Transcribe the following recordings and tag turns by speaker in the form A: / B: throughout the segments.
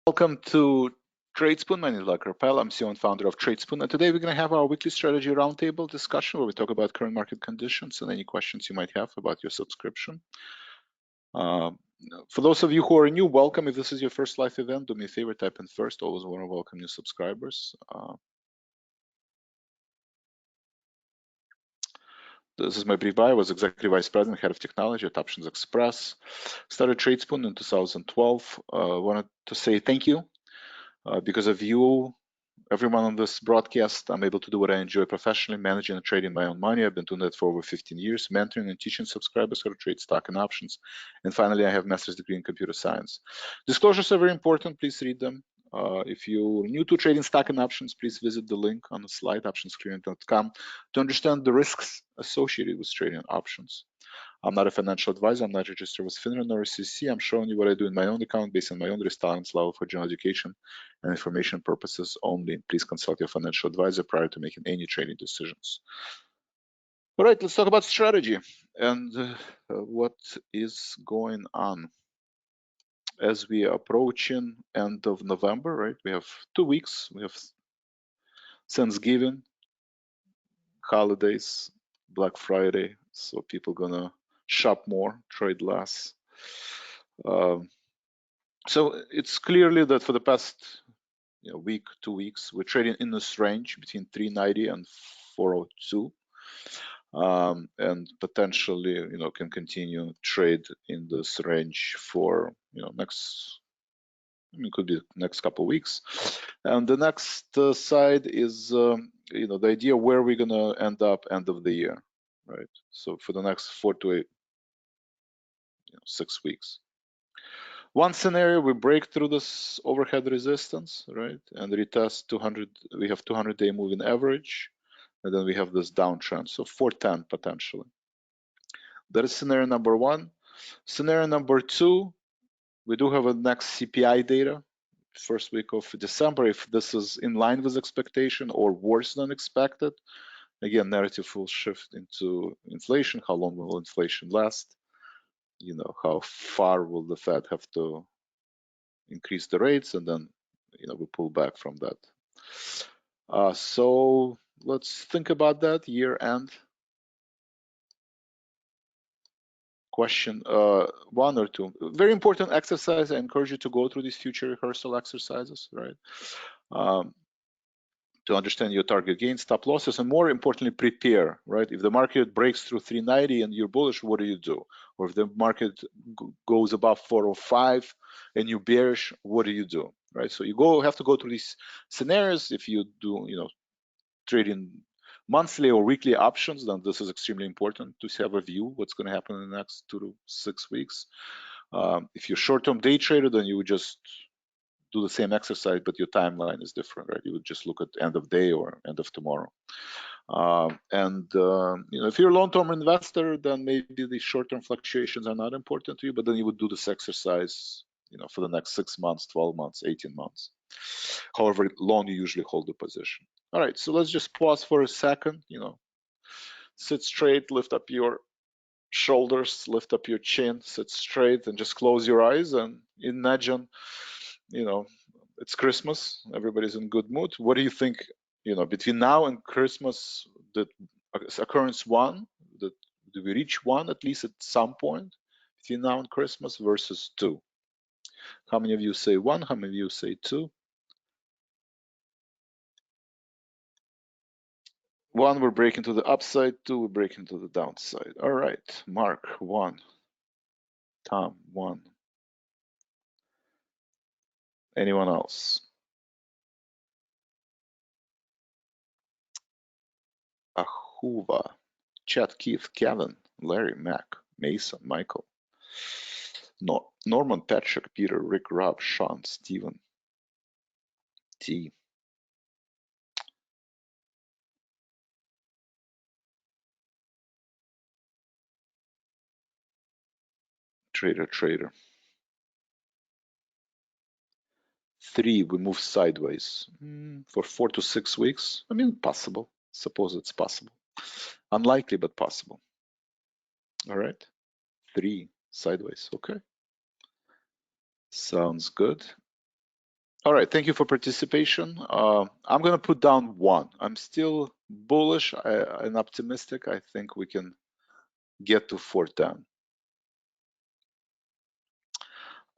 A: Welcome to Tradespoon. My name is Vlad Karpel. I'm CEO and founder of Tradespoon. And today we're going to have our weekly strategy roundtable discussion where we talk about current market conditions and any questions you might have about your subscription. For those of you who are new, welcome. If this is your first live event, do me a favor, type in first. Always want to welcome new subscribers. This is my brief bio. I was Executive Vice President, Head of Technology at Options Express. Started Tradespoon in 2012. Wanted to say thank you. Because of you, everyone on this broadcast, I'm able to do what I enjoy professionally, managing and trading my own money. I've been doing that for over 15 years, mentoring and teaching subscribers how to trade stock and options. And finally, I have a master's degree in computer science. Disclosures are very important. Please read them. If you're new to trading stock and options, please visit the link on the slide, optionsclearing.com, to understand the risks associated with trading options. I'm not a financial advisor. I'm not registered with FINRA nor SEC. I'm showing you what I do in my own account based on my own risk tolerance level for general education and information purposes only. Please consult your financial advisor prior to making any trading decisions. All right, let's talk about strategy and what is going on. As we are approaching end of November, right? We have 2 weeks. We have Thanksgiving, holidays, Black Friday. So people gonna shop more, trade less. So it's clearly that for the past week, 2 weeks, we're trading in this range between 390 and 402, and potentially can continue trade in this range for next. It could be next couple of weeks. And the next side is the idea where we're gonna end up end of the year, right? So for the next 4 to 8, 6 weeks. One scenario, we break through this overhead resistance, right, and retest 200. We have 200-day moving average, and then we have this downtrend, so 410 potentially. That is scenario number one. Scenario number two, we do have a next CPI data, first week of December. If this is in line with expectation or worse than expected, again, narrative will shift into inflation. How long will inflation last? How far will the Fed have to increase the rates, and then we pull back from that. So let's think about that year end. Question 1 or 2. Very important exercise. I encourage you to go through these future rehearsal exercises, right? To understand your target gains, stop losses, and more importantly, prepare, right? If the market breaks through 390 and you're bullish, what do you do? Or if the market goes above 405 and you're bearish, what do you do, right? So you have to go through these scenarios. If you do, trading monthly or weekly options, then this is extremely important to have a view what's going to happen in the next 2 to 6 weeks. If you're short-term day trader, then you would just do the same exercise, but your timeline is different, right? You would just look at end of day or end of tomorrow. If you're a long-term investor, then maybe the short-term fluctuations are not important to you, but then you would do this exercise, for the next 6 months, 12 months, 18 months, however long you usually hold the position. All right, so let's just pause for a second, sit straight, lift up your shoulders, lift up your chin, sit straight, and just close your eyes and imagine, it's Christmas, everybody's in good mood. What do you think, between now and Christmas, that occurrence 1, that do we reach 1 at least at some point between now and Christmas versus 2? How many of you say 1? How many of you say 2? 1, we're breaking to the upside. 2, we're breaking to the downside. All right, Mark, 1. Tom, 1. Anyone else? Ahuva, Chad, Keith, Kevin, Larry, Mac, Mason, Michael, Norman, Patrick, Peter, Rick, Rob, Sean, Steven, T. Trader. 3, we move sideways for 4 to 6 weeks. I mean, possible. Suppose it's possible. Unlikely, but possible. All right. 3, sideways. Okay. Sounds good. All right, thank you for participation. I'm going to put down 1. I'm still bullish and optimistic. I think we can get to 410.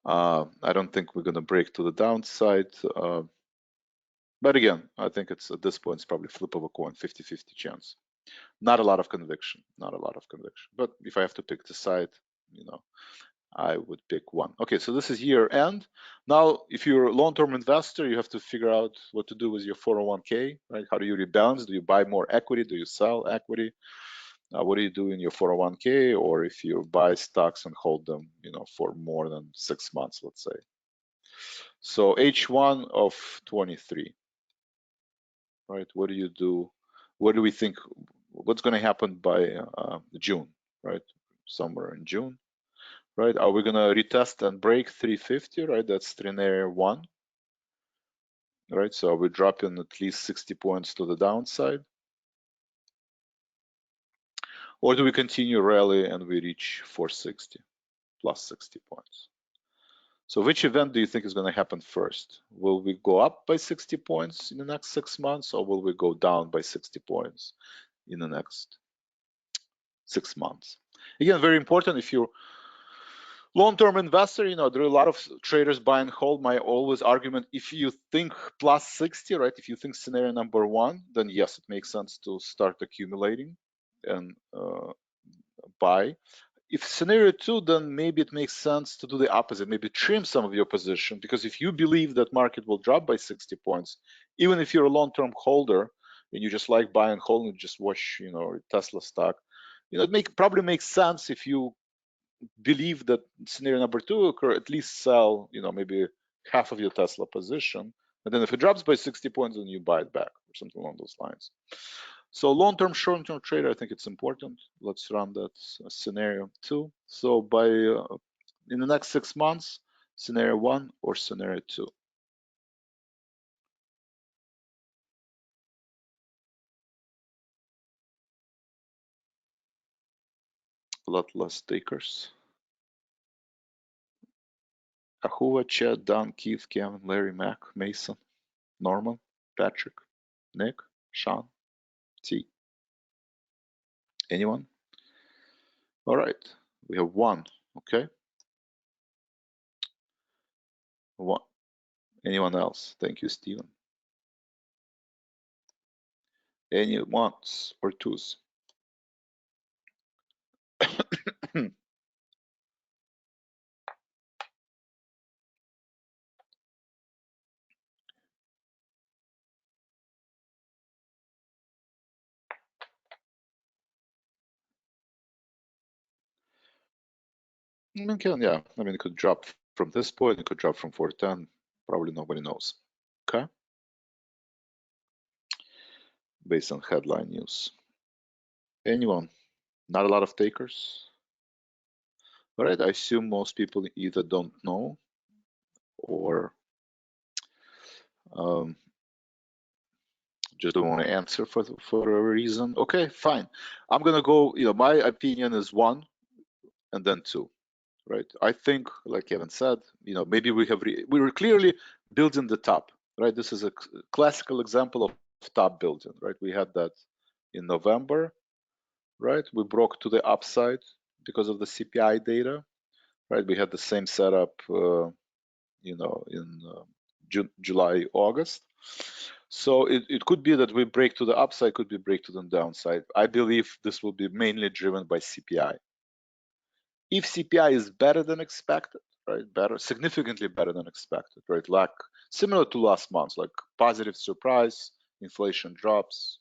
A: I don't think we're going to break to the downside. But again, I think it's at this point, it's probably flip of a coin, 50-50 chance. Not a lot of conviction, not a lot of conviction. But if I have to pick the side, I would pick 1. Okay, so this is year end. Now, if you're a long-term investor, you have to figure out what to do with your 401k, right? How do you rebalance? Do you buy more equity? Do you sell equity? What do you do in your 401k? Or if you buy stocks and hold them, for more than 6 months, let's say. So H1 of 23, right? What do you do? What do we think? What's going to happen by June, right? Somewhere in June. Right? Are we gonna retest and break 350? Right? That's scenario 1. Right? So we're dropping at least 60 points to the downside. Or do we continue rally and we reach 460 plus 60 points? So which event do you think is going to happen first? Will we go up by 60 points in the next 6 months, or will we go down by 60 points in the next 6 months? Again, very important. If you're long-term investor, there are a lot of traders buy and hold. My always argument, if you think plus 60, right? If you think scenario number 1, then yes, it makes sense to start accumulating and buy. If scenario 2, then maybe it makes sense to do the opposite, maybe trim some of your position, because if you believe that market will drop by 60 points, even if you're a long-term holder and you just like buy and hold and just watch, Tesla stock, it probably makes sense if you believe that scenario number 2 occur, at least sell, maybe half of your Tesla position. And then if it drops by 60 points, then you buy it back or something along those lines. So long-term, short-term trader, I think it's important. Let's run that scenario 2. So by in the next 6 months, scenario 1 or scenario 2. A lot less takers. Ahuva, Chad, Don, Keith, Kevin, Larry, Mac, Mason, Norman, Patrick, Nick, Sean, T. Anyone? All right, we have 1, okay? 1. Anyone else? Thank you, Stephen. Any ones or twos? Okay, yeah, I mean, it could drop from this point, it could drop from 410, probably nobody knows, okay? Based on headline news. Anyone? Not a lot of takers? All right, I assume most people either don't know or just don't want to answer for a reason. Okay, fine. I'm gonna go, my opinion is 1 and then 2. Right, I think, like Kevin said, maybe we were clearly building the top, right? This is a classical example of top building, right? We had that in November, right? We broke to the upside because of the CPI data, right? We had the same setup, in July, August. So it could be that we break to the upside, could be break to the downside. I believe this will be mainly driven by CPI. If CPI is better than expected, right, significantly better than expected, right, like similar to last month, like positive surprise, inflation drops,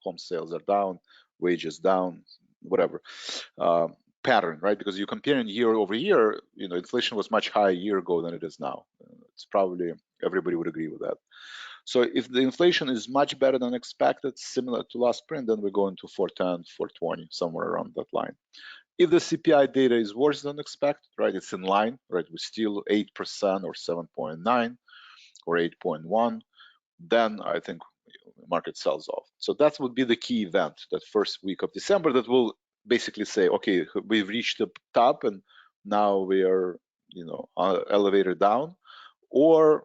A: home sales are down, wages down, whatever, pattern, right? Because you're comparing year over year, inflation was much higher a year ago than it is now. It's probably, everybody would agree with that. So if the inflation is much better than expected, similar to last print, then we're going to 410, 420, somewhere around that line. If the CPI data is worse than expected, right, it's in line, right, we're still 8% or 7.9 or 8.1, then I think the market sells off. So that would be the key event, that first week of December, that will basically say, okay, we've reached the top and now we are, elevator down, or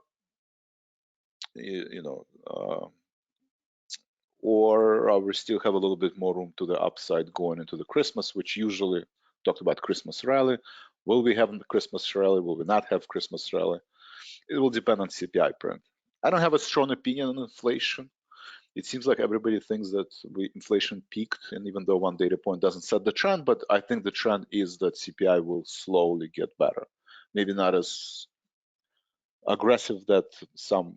A: or we still have a little bit more room to the upside going into the Christmas, which usually talked about Christmas rally. Will we have the Christmas rally? Will we not have Christmas rally? It will depend on CPI print. I don't have a strong opinion on inflation. It seems like everybody thinks that inflation peaked, and even though one data point doesn't set the trend, but I think the trend is that CPI will slowly get better. Maybe not as aggressive that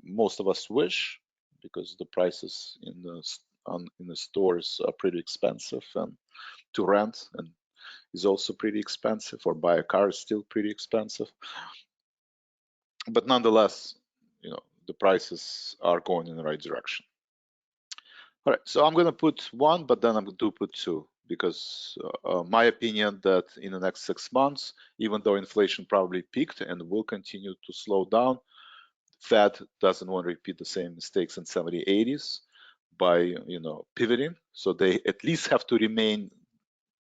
A: most of us wish, because the prices in the stores are pretty expensive, and to rent and is also pretty expensive, or buy a car is still pretty expensive. But nonetheless, the prices are going in the right direction. All right, so I'm going to put 1, but then I'm going to put 2, because my opinion that in the next 6 months, even though inflation probably peaked and will continue to slow down, Fed doesn't want to repeat the same mistakes in 70s, 80s by pivoting. So they at least have to remain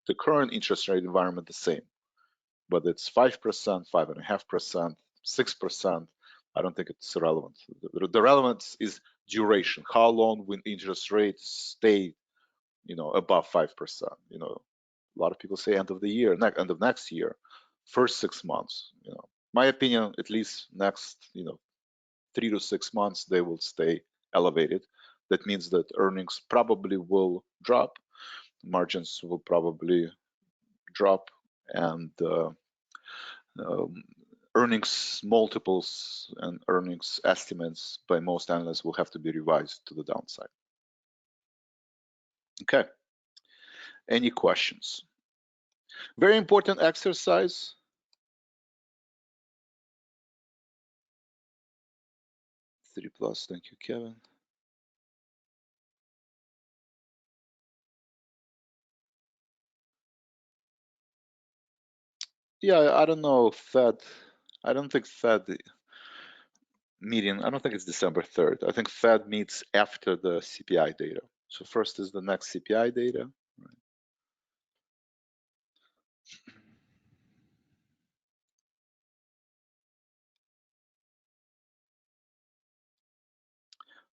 A: the current interest rate environment the same. But it's 5%, 5.5%, 6%. I don't think it's relevant. The relevance is duration. How long will interest rates stay, above 5%? A lot of people say end of the year, end of next year, first 6 months. My opinion, at least next, 3 to 6 months, they will stay elevated. That means that earnings probably will drop, margins will probably drop, and earnings multiples and earnings estimates by most analysts will have to be revised to the downside. Okay. Any questions? Very important exercise. Three plus. Thank you, Kevin. Yeah, I don't know, Fed. I don't think Fed meeting, I don't think it's December 3rd. I think Fed meets after the CPI data. So first is the next CPI data.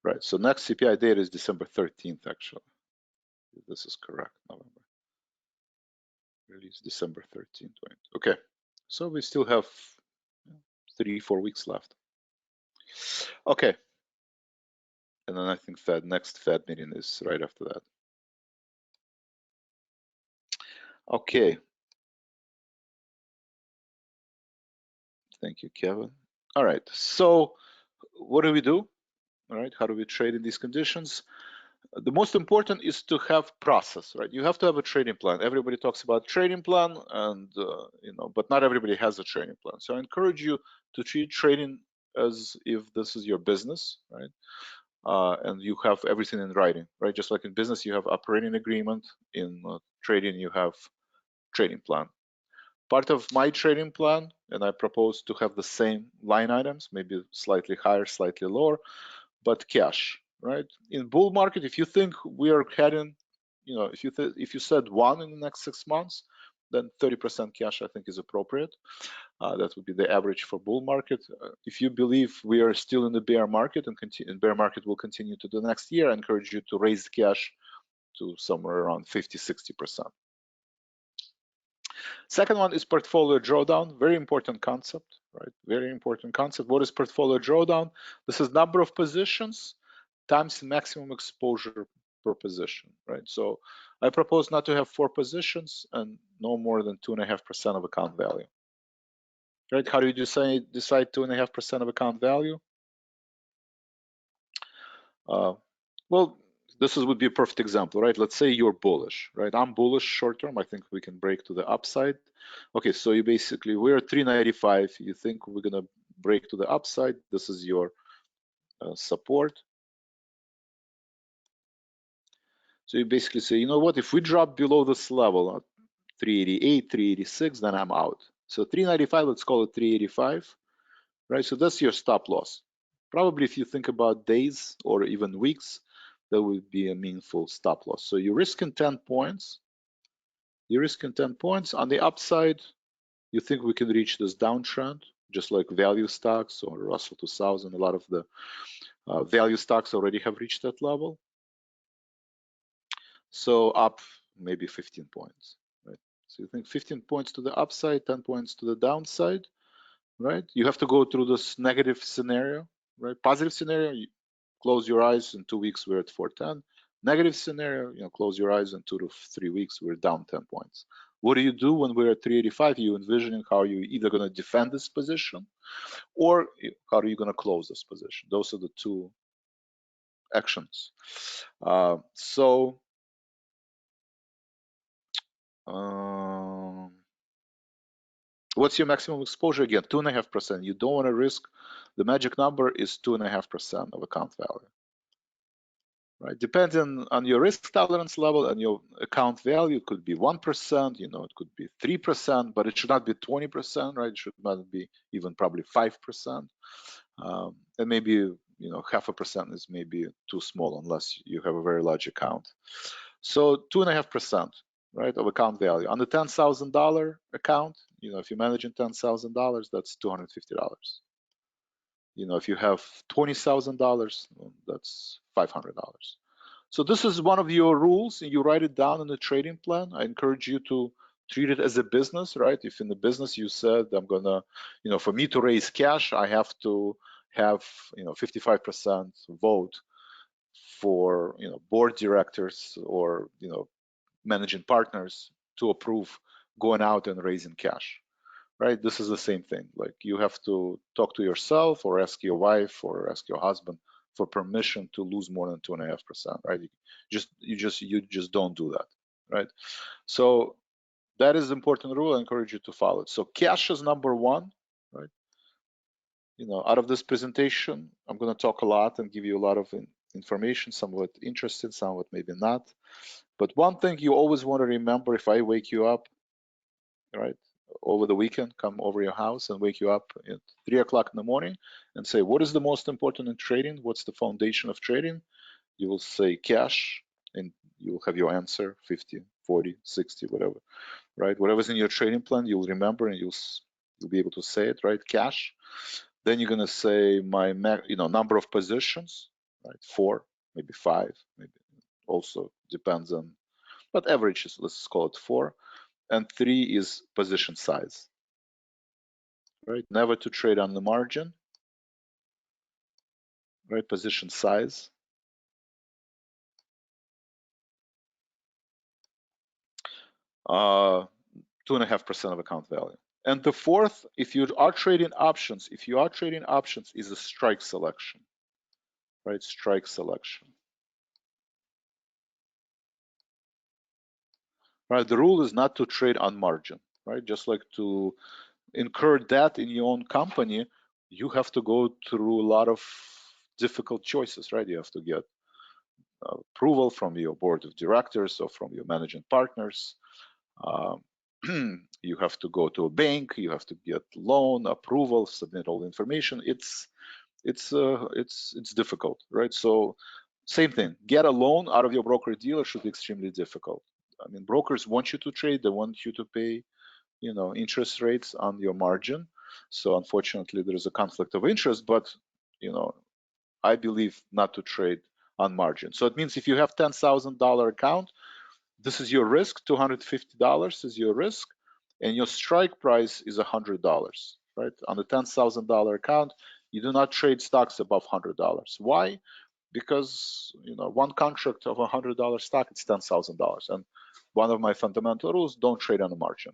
A: Right, so next CPI data is December 13th, actually. This is correct, November. Release December 13th, right? Okay, so we still have 3-4 weeks left. Okay, and then I think next Fed meeting is right after that. Okay. Thank you, Kevin. All right, so what do we do? All right, how do we trade in these conditions? The most important is to have process, right? You have to have a trading plan. Everybody talks about trading plan, and but not everybody has a trading plan. So I encourage you to treat trading as if this is your business, right? And you have everything in writing, right? Just like in business, you have operating agreement. In trading, you have trading plan. Part of my trading plan, and I propose to have the same line items, maybe slightly higher, slightly lower, but cash, right? In bull market, if you think we are heading, if you said 1 in the next 6 months, then 30% cash I think is appropriate. That would be the average for bull market. If you believe we are still in the bear market and bear market will continue to the next year, I encourage you to raise cash to somewhere around 50-60%. Second one is portfolio drawdown. Very important concept, right? Very important concept. What is portfolio drawdown? This is number of positions times maximum exposure per position, right? So I propose not to have 4 positions and no more than 2.5% of account value. Right? How do you decide 2.5% of account value? Well, would be a perfect example, right? Let's say you're bullish, right? I'm bullish short term. I think we can break to the upside. Okay, so you basically, we're at 395. You think we're gonna break to the upside. This is your support. So you basically say, you know what? If we drop below this level, 388, 386, then I'm out. So 395, let's call it 385, right? So that's your stop loss. Probably if you think about days or even weeks, that would be a meaningful stop loss. So you're risking 10 points. You're risking 10 points. On the upside, you think we can reach this downtrend, just like value stocks or Russell 2000. A lot of the value stocks already have reached that level. So up maybe 15 points, right? So you think 15 points to the upside, 10 points to the downside, right? You have to go through this negative scenario, right? Positive scenario, you close your eyes, in 2 weeks we're at 410. Negative scenario, close your eyes, in 2 to 3 weeks we're down 10 points. What do you do when we're at 385? You envisioning how you either going to defend this position or how are you going to close this position? Those are the two actions. What's your maximum exposure? Again, 2.5%. You don't want to risk. The magic number is 2.5% of account value, right? Depending on your risk tolerance level and your account value, it could be 1%, it could be 3%, but it should not be 20%, right? It should not be even probably 5%. And maybe, 0.5% is maybe too small unless you have a very large account. So 2.5%, right, of account value. On the $10,000 account, if you're managing $10,000, that's $250. If you have $20,000, that's $500. So this is one of your rules, and you write it down in the trading plan. I encourage you to treat it as a business, right? If in the business you said, I'm gonna, for me to raise cash, I have to have, 55% vote for, board directors or, managing partners to approve going out and raising cash, right? This is the same thing. Like you have to talk to yourself or ask your wife or ask your husband for permission to lose more than 2.5%, right? You just don't do that, right? So that is an important rule. I encourage you to follow it. So cash is number one, right? Out of this presentation, I'm going to talk a lot and give you a lot of information, some of it interesting, some of it maybe not. But one thing you always want to remember, if I wake you up, right, over the weekend, come over your house and wake you up at 3 o'clock in the morning and say, what is the most important in trading? What's the foundation of trading? You will say cash, and you will have your answer, 50, 40, 60, whatever, right? Whatever's in your trading plan, you'll remember and you'll be able to say it, right? Cash. Then you're going to say my number of positions, right? 4, maybe 5, maybe also depends on, but average is, let's call it 4. And 3 is position size, right? Never to trade on the margin, right? Position size. 2.5% of account value. And the fourth, if you are trading options, is a strike selection, right? Strike selection. Right, the rule is not to trade on margin, right? Just like to incur debt in your own company, you have to go through a lot of difficult choices, right? You have to get approval from your board of directors or from your managing partners. You have to go to a bank, you have to get loan approval, submit all the information. It's difficult, right? So same thing, get a loan out of your broker dealer should be extremely difficult. I mean, brokers want you to trade, they want you to pay, interest rates on your margin. So unfortunately, there is a conflict of interest, but, I believe not to trade on margin. So it means if you have $10,000 account, this is your risk, $250 is your risk, and your strike price is $100, right? On the $10,000 account, you do not trade stocks above $100. Why? Because, one contract of $100 stock, it's $10,000. And one of my fundamental rules, don't trade on the margin,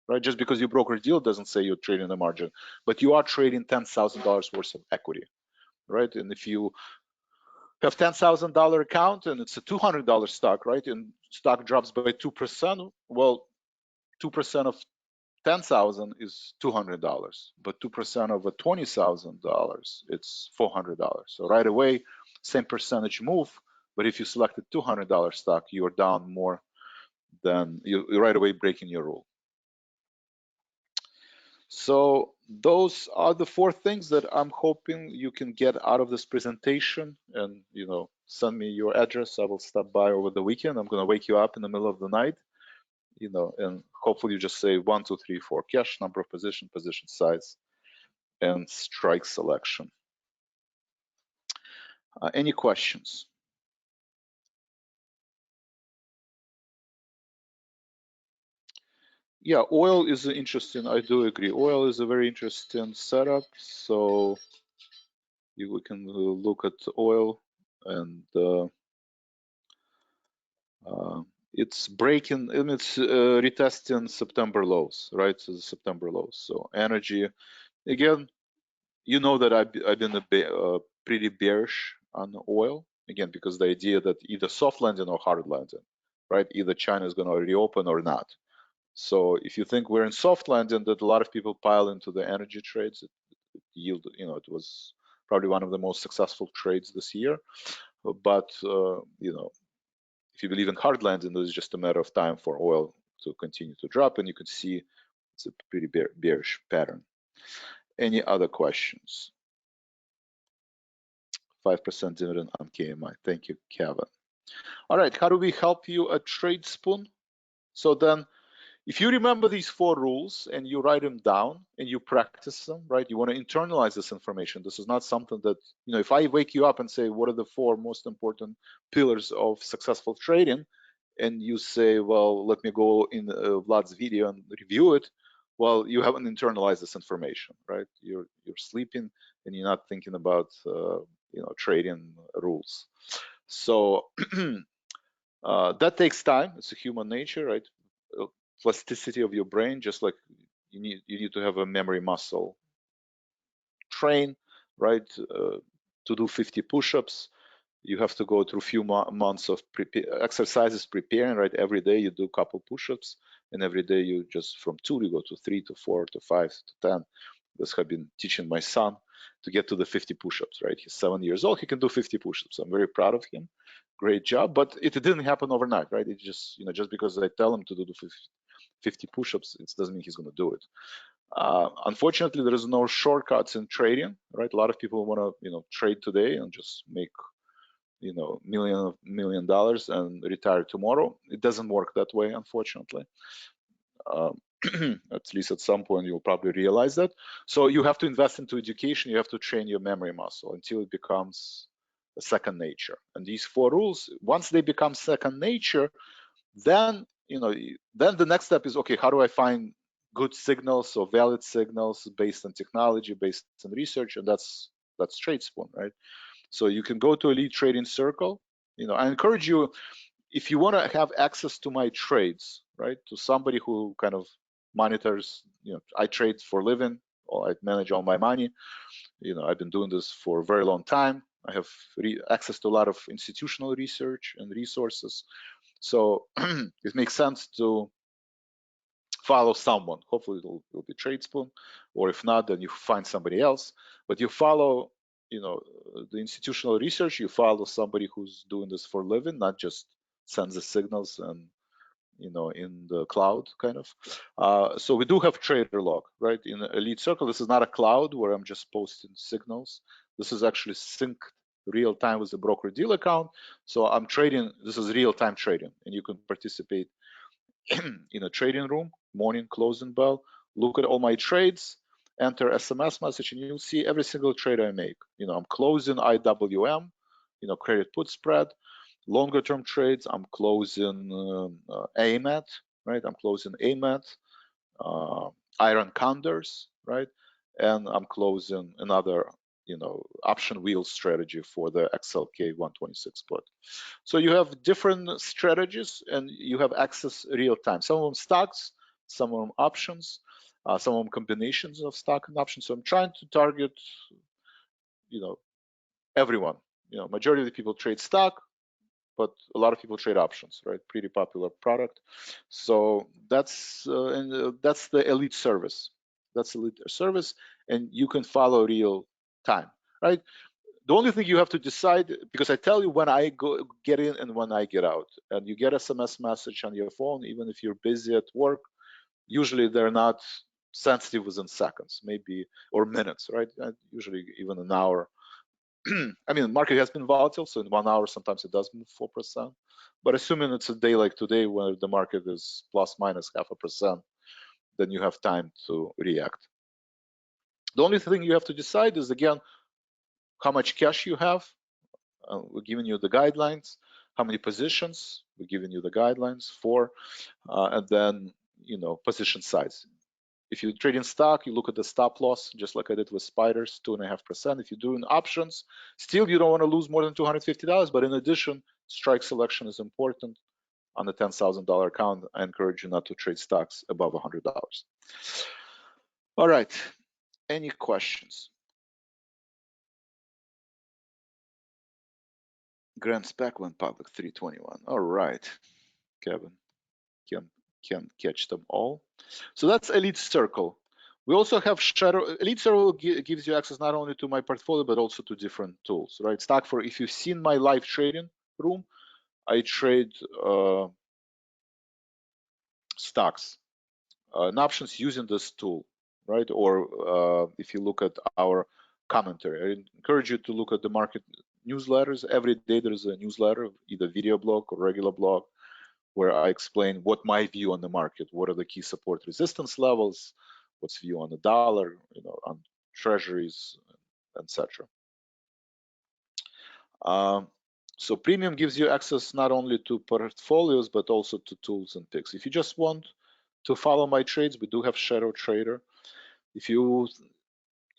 A: right? Just because your broker deal doesn't say you're trading on the margin, but you are trading $10,000 worth of equity, right? And if you have $10,000 account and it's a $200 stock, right? And stock drops by 2%, well, 2% of 10,000 is $200, but 2% of a $20,000, it's $400. So right away, same percentage move, but if you select a $200 stock, you're down more than you're right away breaking your rule. So those are the 4 things that I'm hoping you can get out of this presentation, and send me your address. I will stop by over the weekend. I'm going to wake you up in the middle of the night, and hopefully you just say 1, 2, 3, 4 cash, number of position size, and strike selection. Any questions? Yeah, oil is interesting. I do agree. Oil is a very interesting setup. So we can look at oil, and it's breaking, and it's retesting September lows, right? So the September lows. So energy, again, you know that I've been pretty bearish on oil, again, because the idea that either soft landing or hard landing, right? Either China is going to reopen or not. So if you think we're in soft landing, that a lot of people pile into the energy trades, it yield, it was probably one of the most successful trades this year. But if you believe in hard landing, it's just a matter of time for oil to continue to drop, and you can see it's a pretty bearish pattern. Any other questions? 5% dividend on KMI. Thank you, Kevin. All right, how do we help you at Tradespoon? So then, if you remember these 4 rules and you write them down and you practice them, right? You want to internalize this information. This is not something that, if I wake you up and say, what are the 4 most important pillars of successful trading? And you say, well, let me go in Vlad's video and review it. Well, you haven't internalized this information, right? You're sleeping and you're not thinking about, trading rules. So that takes time. It's a human nature, right? Plasticity of your brain, just like you need to have a memory muscle. Train, right? To do 50 push-ups, you have to go through a few months of exercises preparing, right? Every day you do a couple push-ups, and every day you just from 2 you go to 3 to 4 to 5 to 10. This have been teaching my son to get to the 50 push-ups, right? He's 7 years old, he can do 50 push-ups. I'm very proud of him. Great job, but it didn't happen overnight, right? It just, just because I tell him to do the 50 push-ups, it doesn't mean he's going to do it. Unfortunately, there is no shortcuts in trading, right? A lot of people want to, trade today and just make, $1 million and retire tomorrow. It doesn't work that way, unfortunately. At least at some point, you'll probably realize that. So you have to invest into education. You have to train your memory muscle until it becomes a second nature. And these 4 rules, once they become second nature, then then the next step is, okay, how do I find good signals or valid signals based on technology, based on research? And that's Tradespoon, right? So you can go to Elite Trading Circle. I encourage you, if you want to have access to my trades, right, to somebody who kind of monitors, I trade for a living, or I manage all my money. I've been doing this for a very long time. I have access to a lot of institutional research and resources. So it makes sense to follow someone. Hopefully it'll be Tradespoon, or if not, then you find somebody else. But you follow, the institutional research. You follow somebody who's doing this for a living, not just sends the signals and in the cloud kind of. So we do have trader log, right? In Elite Circle, this is not a cloud where I'm just posting signals. This is actually synced real time with the broker deal account. So I'm trading, this is real time trading, and you can participate in a trading room, morning closing bell, look at all my trades, enter SMS message, and you'll see every single trade I make. I'm closing IWM, credit put spread. Longer term trades, I'm closing AMAT, right? I'm closing AMAT, iron condors, right? And I'm closing another, option wheel strategy for the XLK 126 put. So you have different strategies and you have access real time. Some of them stocks, some of them options, some of them combinations of stock and options. So I'm trying to target, everyone. Majority of the people trade stock, but a lot of people trade options, right? Pretty popular product. So that's the elite service. That's elite service, and you can follow real time, right? The only thing you have to decide, because I tell you when I get in and when I get out, and you get SMS message on your phone, even if you're busy at work, usually they're not sensitive within seconds, maybe, or minutes, right? Usually even an hour. I mean, the market has been volatile, so in 1 hour, sometimes it does move 4%. But assuming it's a day like today, where the market is plus minus 0.5%, then you have time to react. The only thing you have to decide is, again, how much cash you have. We're giving you the guidelines. How many positions? We're giving you the guidelines for, and then position size. If you trade in stock, you look at the stop loss, just like I did with spiders, 2.5%. If you're doing options, still you don't want to lose more than $250. But in addition, strike selection is important. On the $10,000 account, I encourage you not to trade stocks above $100. All right. Any questions? Grand Spec went public 321. All right, Kevin can catch them all. So that's Elite Circle. We also have Shadow. Elite Circle gives you access not only to my portfolio but also to different tools, right? Stock for, if you've seen my live trading room, I trade stocks and options using this tool, right? Or if you look at our commentary, I encourage you to look at the market newsletters. Every day there is a newsletter, either video blog or regular blog, where I explain what my view on the market, what are the key support resistance levels, what's view on the dollar, on treasuries, etc. So premium gives you access not only to portfolios but also to tools and picks. If you just want to follow my trades, we do have Shadow Trader. If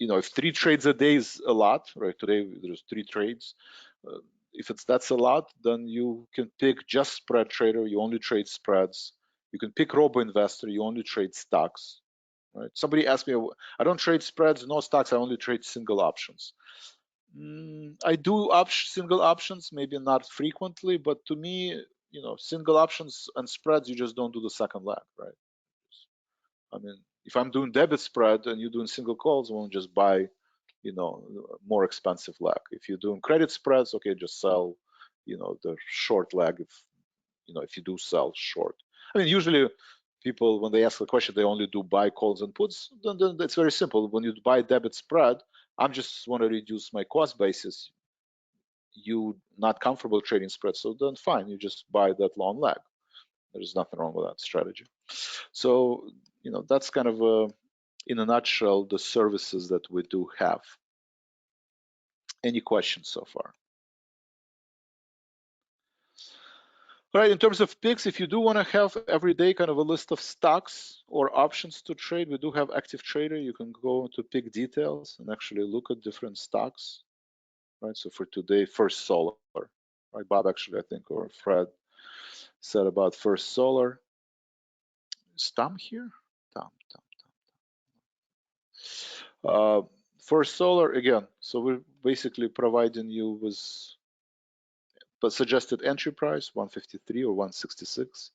A: if 3 trades a day is a lot, right? Today there's 3 trades. If that's a lot, then you can pick just spread trader. You only trade spreads. You can pick robo investor. You only trade stocks. Right? Somebody asked me, I don't trade spreads, no stocks. I only trade single options. I do single options, maybe not frequently, but to me, single options and spreads, you just don't do the second leg, right? I mean, if I'm doing debit spread and you're doing single calls, I won't just buy more expensive leg. If you're doing credit spreads, okay, just sell the short leg if you do sell short. I mean, usually people, when they ask the question, they only do buy calls and puts. Then it's very simple. When you buy debit spread, I'm just want to reduce my cost basis. You not comfortable trading spread, so then fine, you just buy that long leg. There's nothing wrong with that strategy. So that's kind of in a nutshell the services that we do have. Any questions so far? All right, in terms of picks, if you do want to have every day kind of a list of stocks or options to trade, we do have Active Trader. You can go to pick details and actually look at different stocks, right? So for today, First Solar, right? Bob actually, I think, or Fred said about First Solar. Is Tom here? Tom. First Solar, again, so we're basically providing you with suggested entry price, 153 or 166,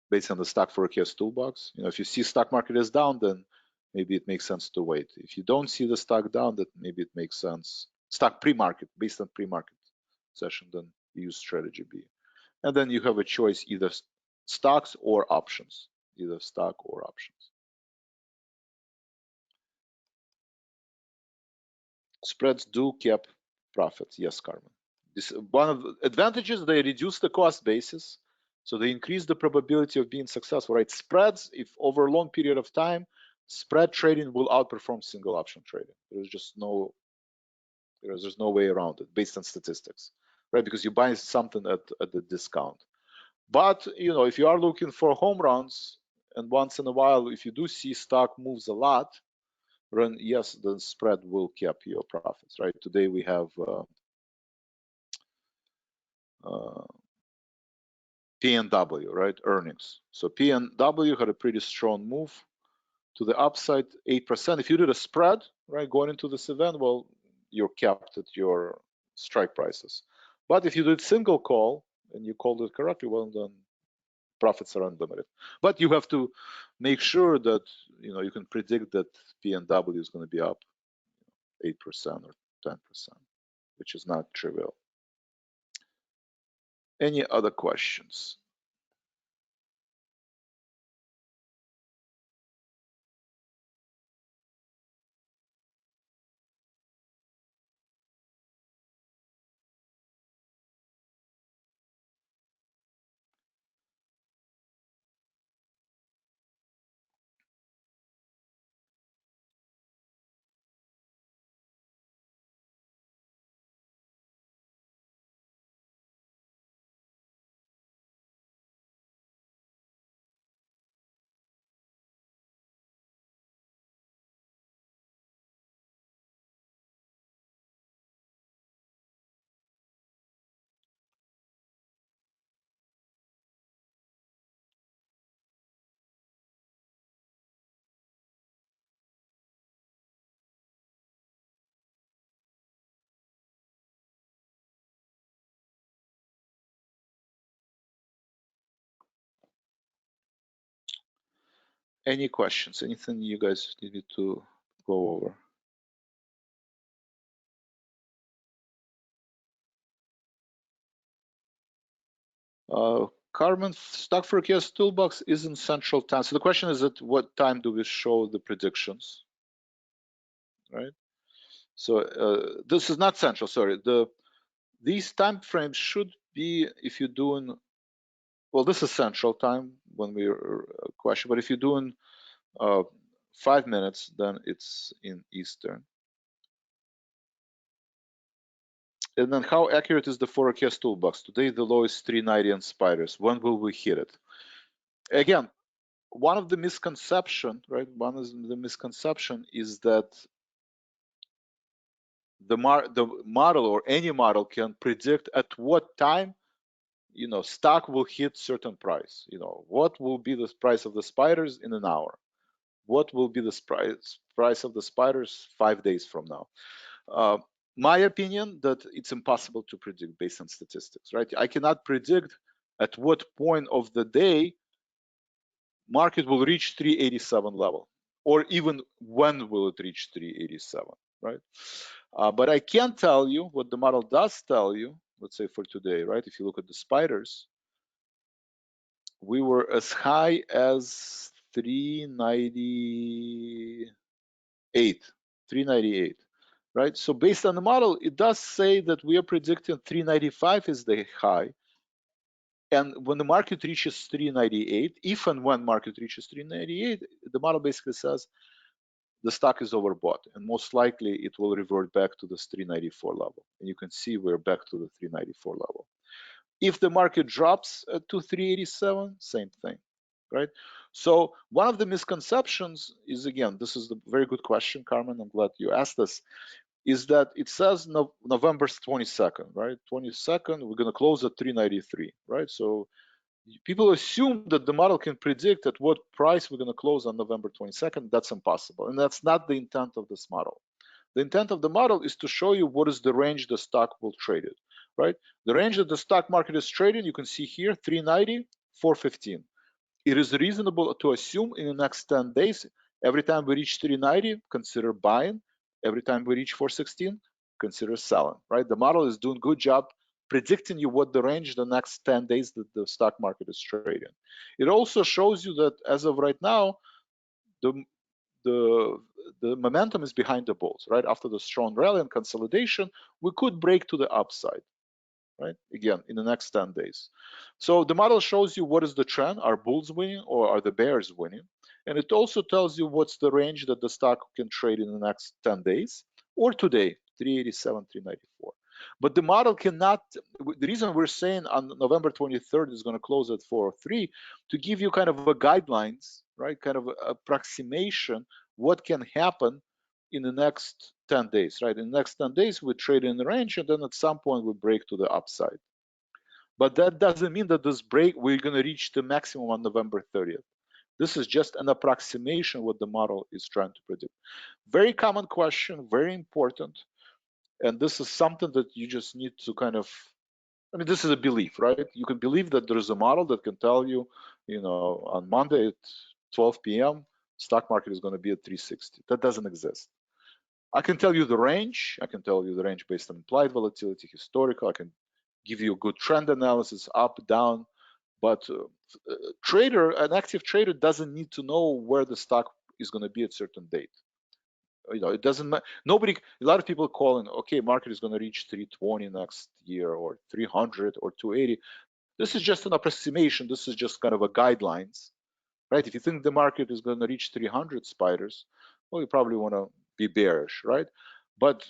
A: based on the stock forecast toolbox. If you see stock market is down, then maybe it makes sense to wait. If you don't see the stock down, that maybe it makes sense. Stock pre-market, based on pre-market session, then use strategy B. And then you have a choice, either stocks or options, either stock or options. Spreads do cap profits. Yes, Carmen. This one of the advantages, they reduce the cost basis, so they increase the probability of being successful, right? Spreads, if over a long period of time, spread trading will outperform single option trading. There's no way around it based on statistics, right? Because you buy something at the discount. But if you are looking for home runs, and once in a while, if you do see stock moves a lot, then yes, the spread will cap your profits, right? Today we have PNW, right? Earnings. So PNW had a pretty strong move to the upside, 8%. If you did a spread, right, going into this event, well, you're capped at your strike prices. But if you did single call and you called it correctly, well, then profits are unlimited. But you have to make sure that you can predict that PNW is going to be up 8% or 10%, which is not trivial. Any other questions? Any questions? Anything you guys need me to go over? Carmen, stock forecast toolbox isn't central time. So the question is at what time do we show the predictions, right? So this is not central, sorry. These time frames should be, if you're doing, well, this is central time when we question, but if you're doing 5 minutes, then it's in Eastern. And then how accurate is the forecast toolbox? Today the low is 390 and spiders. When will we hit it? Again, one of the misconception, right? One of the misconception is that the model or any model can predict at what time, you know, stock will hit certain price. You know, what will be the price of the spiders in an hour? What will be the price of the spiders 5 days from now? Uh, my opinion that it's impossible to predict based on statistics, right? I cannot predict at what point of the day market will reach 387 level, or even when will it reach 387, right? But I can tell you what the model does tell you, let's say for today, right? If you look at the spiders, we were as high as 398, 398, right? So based on the model, it does say that we are predicting 395 is the high. And when the market reaches 398, if and when market reaches 398, the model basically says the stock is overbought, and most likely it will revert back to this 394 level. And you can see we're back to the 394 level. If the market drops to 387, same thing, right? So one of the misconceptions is, again, this is a very good question, Carmen, I'm glad you asked this, is that it says November 22nd, right? 22nd, we're going to close at 393, right? So people assume that the model can predict at what price we're going to close on November 22nd. That's impossible. And that's not the intent of this model. The intent of the model is to show you what is the range the stock will trade it, right? The range that the stock market is trading, you can see here, 390, 415. It is reasonable to assume in the next 10 days, every time we reach 390, consider buying. Every time we reach 416, consider selling, right? The model is doing a good job predicting you what the range the next 10 days that the stock market is trading. It also shows you that as of right now, the the the momentum is behind the bulls, right? After the strong rally and consolidation, we could break to the upside, right? Again, in the next 10 days. So the model shows you what is the trend. Are bulls winning or are the bears winning? And it also tells you what's the range that the stock can trade in the next 10 days or today, 387, 394. But the model cannot, the reason we're saying on November 23rd is going to close at 403 to give you kind of a guidelines, right? Kind of a approximation what can happen in the next 10 days, right? In the next 10 days, we trade in the range, and then at some point we break to the upside. But that doesn't mean that this break, we're going to reach the maximum on November 30th. This is just an approximation what the model is trying to predict. Very common question, very important. And this is something that you just need to kind of, I mean, this is a belief, right? You can believe that there is a model that can tell you, you know, on Monday at 12 p.m., stock market is going to be at 360. That doesn't exist. I can tell you the range. I can tell you the range based on implied volatility, historical. I can give you a good trend analysis, up, down. But an active trader doesn't need to know where the stock is going to be at certain date. You know, it doesn't matter. Nobody, a lot of people calling, okay, market is going to reach 320 next year or 300 or 280. This is just an approximation. This is just kind of a guidelines, right? If you think the market is going to reach 300 spiders, well, you probably want to be bearish, right? But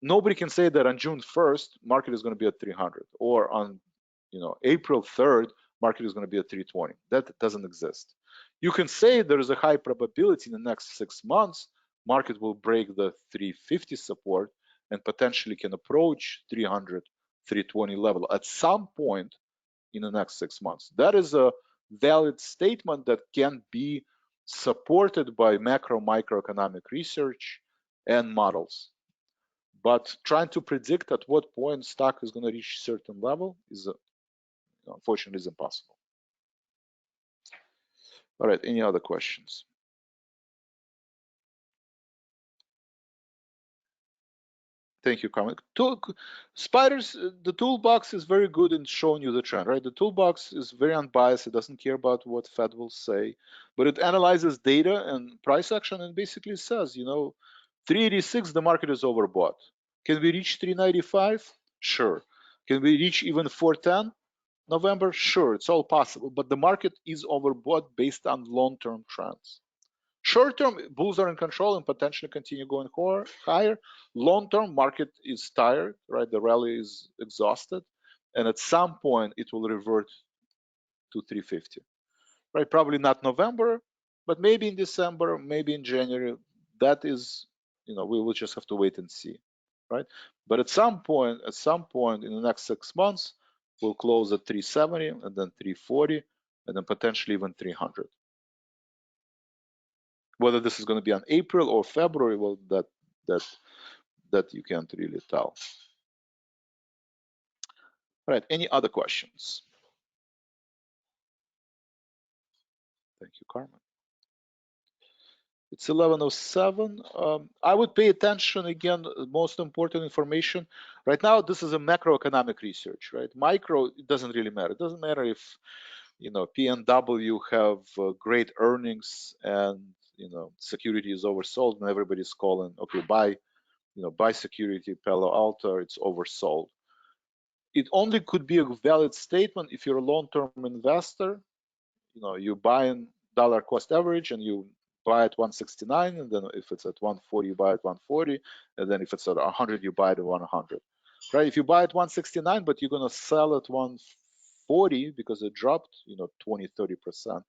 A: nobody can say that on June 1st, market is going to be at 300, or on, you know, April 3rd, market is going to be at 320. That doesn't exist. You can say there is a high probability in the next 6 months, market will break the 350 support and potentially can approach 300, 320 level at some point in the next 6 months. That is a valid statement that can be supported by macro microeconomic research and models. But trying to predict at what point stock is going to reach a certain level is, unfortunately, is impossible. All right, any other questions? Thank you, Carmen. Spiders, the toolbox is very good in showing you the trend, right? The toolbox is very unbiased. It doesn't care about what Fed will say, but it analyzes data and price action and basically says, 386, the market is overbought. Can we reach 395? Sure. Can we reach even 410? November? Sure, it's all possible, but the market is overbought based on long-term trends. Short-term, bulls are in control and potentially continue going higher. Long-term, market is tired, right? The rally is exhausted, and at some point it will revert to 350, right? Probably not November, but maybe in December, maybe in January. That is, we will just have to wait and see, right? But at some point in the next 6 months, we'll close at 370 and then 340 and then potentially even 300. Whether this is going to be on April or February, well, that you can't really tell. All right, any other questions? Thank you, Carmen. It's 11:07. I would pay attention again. Most important information right now. This is a macroeconomic research, right? Micro, it doesn't really matter. It doesn't matter if PNW have great earnings and security is oversold and everybody's calling, okay, buy security, Palo Alto, it's oversold. It only could be a valid statement if you're a long-term investor. You buy in dollar cost average and you buy at 169, and then if it's at 140, you buy at 140, and then if it's at 100, you buy at 100. Right? If you buy at 169, but you're gonna sell at 140 because it dropped, 20, 30%,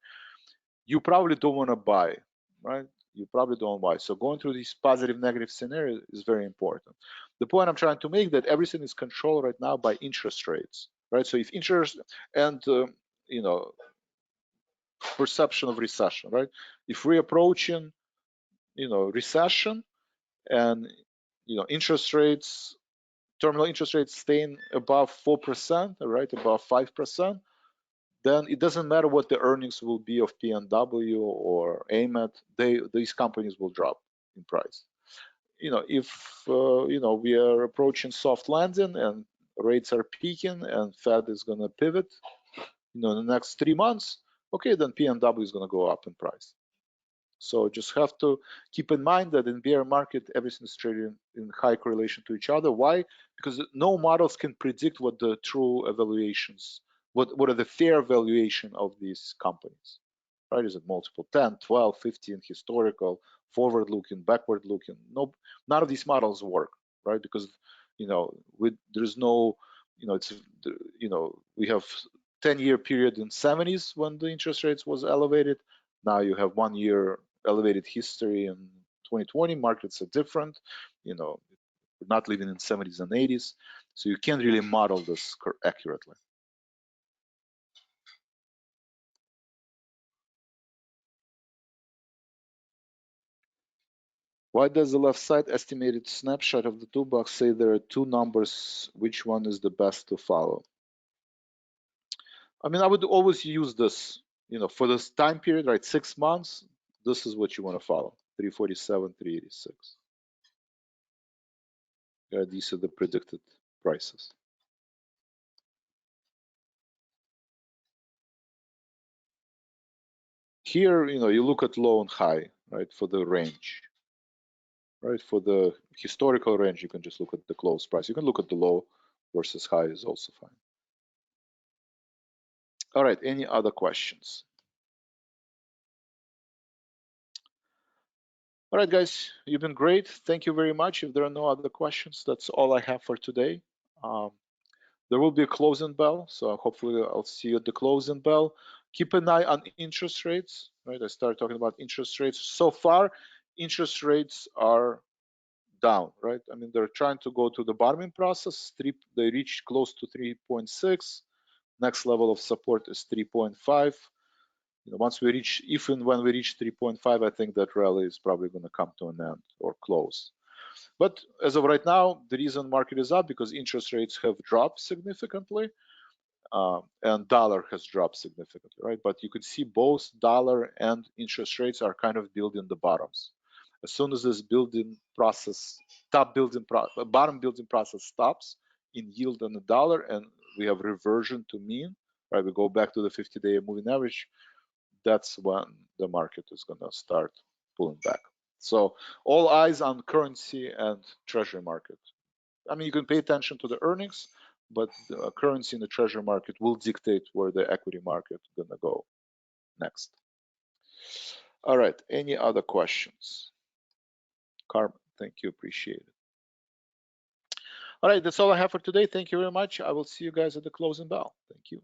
A: you probably don't want to buy, right? You probably don't buy. So going through these positive, negative scenarios is very important. The point I'm trying to make that everything is controlled right now by interest rates, right? So if interest and perception of recession, right? If we're approaching, recession and interest rates, terminal interest rates staying above 4%, right, above 5%, then it doesn't matter what the earnings will be of PNW or AMAT, these companies will drop in price. If we are approaching soft landing and rates are peaking and Fed is going to pivot, in the next 3 months, okay, then PNW is going to go up in price. So just have to keep in mind that in bear market, everything is traded in high correlation to each other. Why? Because no models can predict what the true evaluations, what are the fair valuation of these companies, right? Is it multiple 10, 12, 15, historical, forward looking, backward looking? No, none of these models work, right? Because, there's no, it's, we have 10-year period in 70s when the interest rates was elevated. Now you have 1 year elevated history in 2020. Markets are different. We're not living in 70s and 80s, so you can't really model this accurately. Why does the left side estimated snapshot of the toolbox say there are 2 numbers? Which one is the best to follow? I mean, I would always use this, for this time period, right? 6 months. This is what you want to follow: 347, 386. Yeah, these are the predicted prices. Here, you look at low and high, right, for the range. Right, for the historical range, you can just look at the close price. You can look at the low versus high is also fine. All right, any other questions? All right, guys, you've been great. Thank you very much. If there are no other questions, that's all I have for today. There will be a closing bell, so hopefully I'll see you at the closing bell. Keep an eye on interest rates, right? I started talking about interest rates. So far, interest rates are down, right? I mean, they're trying to go to the bottoming process. They reached close to 3.6. Next level of support is 3.5. Once we reach, if and when we reach 3.5, I think that rally is probably going to come to an end or close. But as of right now, the reason market is up because interest rates have dropped significantly. and dollar has dropped significantly, right? But you could see both dollar and interest rates are kind of building the bottoms. As soon as this bottom building process stops in yield on the dollar, and we have reversion to mean, right? We go back to the 50-day moving average. That's when the market is going to start pulling back. So all eyes on currency and treasury market. I mean, you can pay attention to the earnings, but the currency in the treasury market will dictate where the equity market is going to go next. All right, any other questions? Carmen, thank you, appreciate it. All right, that's all I have for today. Thank you very much. I will see you guys at the closing bell. Thank you.